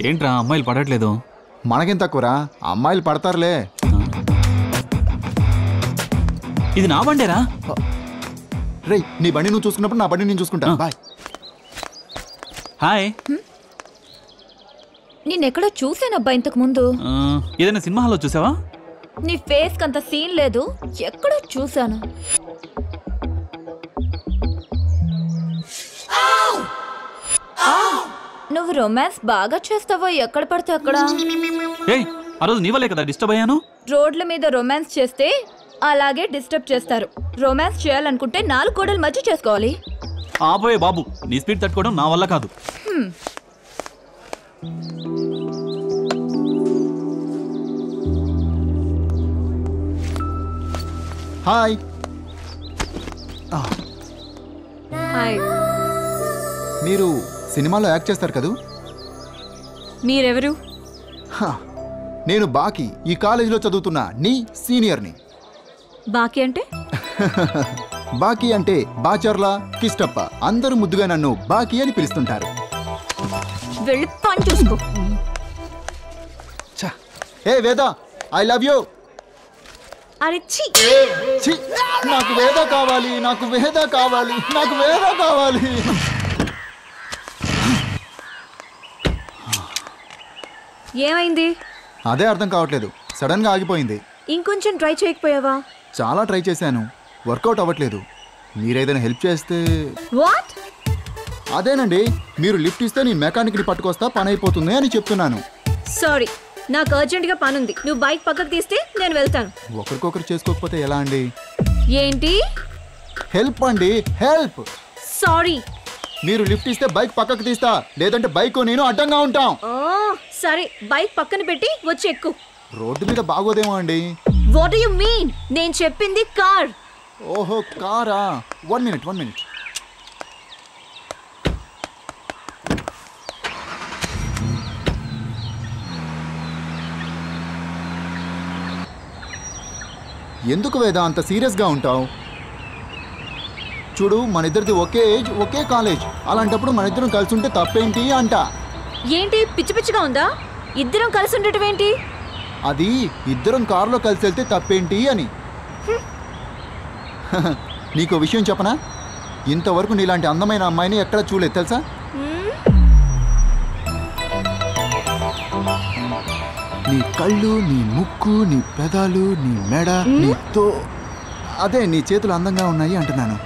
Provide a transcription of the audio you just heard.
ఏంట్రా అమ్మాయిలు పడట్లేదు? మనకేం తక్కువరా, అమ్మాయిలు పడతారులే. ఇది నా బండేరా? రేయ్, నీ బండి నువ్వు చూసుకున్నప్పుడు నా బండి నేను చూసుకుంటా. బాయ్. హాయ్. నిన్నెక్కడో చూసానబ్బా ఇంతకు ముందు. ఏదైనా సినిమా హాల్లో చూసావా? నీ ఫేస్ కంత సీన్ లేదు, ఎక్కడో చూసాను. నువ్వు రొమాన్స్ బాగా చేస్తావో, ఎక్కడ పడితే అక్కడ. ఏయ్, ఆ రోజు నీ వల్లే కదా డిస్టర్బ్ అయ్యాను. రోడ్ల మీద రొమాన్స్ చేస్తే అలాగే డిస్టర్బ్ చేస్తారు. రొమాన్స్ చేయాలనుకుంటే 4 గోడల మధ్య చేసుకోవాలి. ఆపోయే బాబు, నీ స్పీడ్ తట్టుకోవడం నా వల్ల కాదు. హాయ్. హాయ్. మీరు సినిమాలో యాక్ట్ చేస్తారు కదూ? మీరెవరు? నేను బాకీ, ఈ కాలేజీలో చదువుతున్నా నీ సీనియర్ని. బాకీ అంటే? బాకీ అంటే బాచర్ల కిష్టప్ప. అందరూ ముద్దుగా నన్ను బాకీ అని పిలుస్తుంటారు. వెళ్ళి పని చూసుకో. ఏ వేద, ఐ లవ్ యూ. అరే ఛీ, నాకు వేద కావాలి, నాకు వేద కావాలి, నాకు వేద కావాలి. ఏమైంది? అదే అర్థం కావట్లేదు, సడన్ గా ఆగిపోయింది. ఇంకొంచెం ట్రై చేయకపోయావా? చాలా ట్రై చేశాను, వర్కౌట్ అవ్వట్లేదు. మీరేదైనా హెల్ప్ చేస్తే. వాట్? అదేనండి, మీరు లిఫ్ట్ ఇస్తే నేను మెకానిక్ని పట్టుకొస్తా, పని అయిపోతుంది అని చెప్తున్నాను. సారీ, నాకు అర్జెంటుగా పని ఉంది. నువ్వు బైక్ పక్కకు తీస్తే నేను వెళ్తాను. ఒకరికొకరు చేసుకోకపోతే ఎలా అండి? ఏంటి? హెల్ప్ అండి, హెల్ప్. సారీ. మీరు లిఫ్ట్ ఇస్తే బైక్ పక్కకు తీస్తా, లేదంటే బైక్ నేను అడ్డంగా ఉంటాం. సరే, బైక్ పక్కన పెట్టి వచ్చి ఎక్కు. రోడ్డు మీద బాగోదేమో అండి. What do you mean? నేను చెప్పింది కార్. ఓహో, కారా. 1 మినిట్. ఎందుకు వేద అంత సీరియస్గా ఉంటావు? చూడు, మన ఇద్దరిది ఒకే ఏజ్, ఒకే కాలేజ్. అలాంటప్పుడు మన ఇద్దరం కలిసి ఉంటే తప్పేంటి అంట. ఏంటి పిచ్చి పిచ్చిగా ఉందా? ఇద్దరం కలిసి ఉండటం ఏంటి? అది ఇద్దరం కారులో కలిసి వెళ్తే తప్పేంటి అని. నీకు విషయం చెప్పనా? ఇంతవరకు నీలాంటి అందమైన అమ్మాయిని ఎక్కడ చూడలేదు తెలుసా? నీ కళ్ళు, నీ ముక్కు, నీ పెదాలు, నీ మెడ, అదే నీ చేతులు అందంగా ఉన్నాయి అంటున్నాను.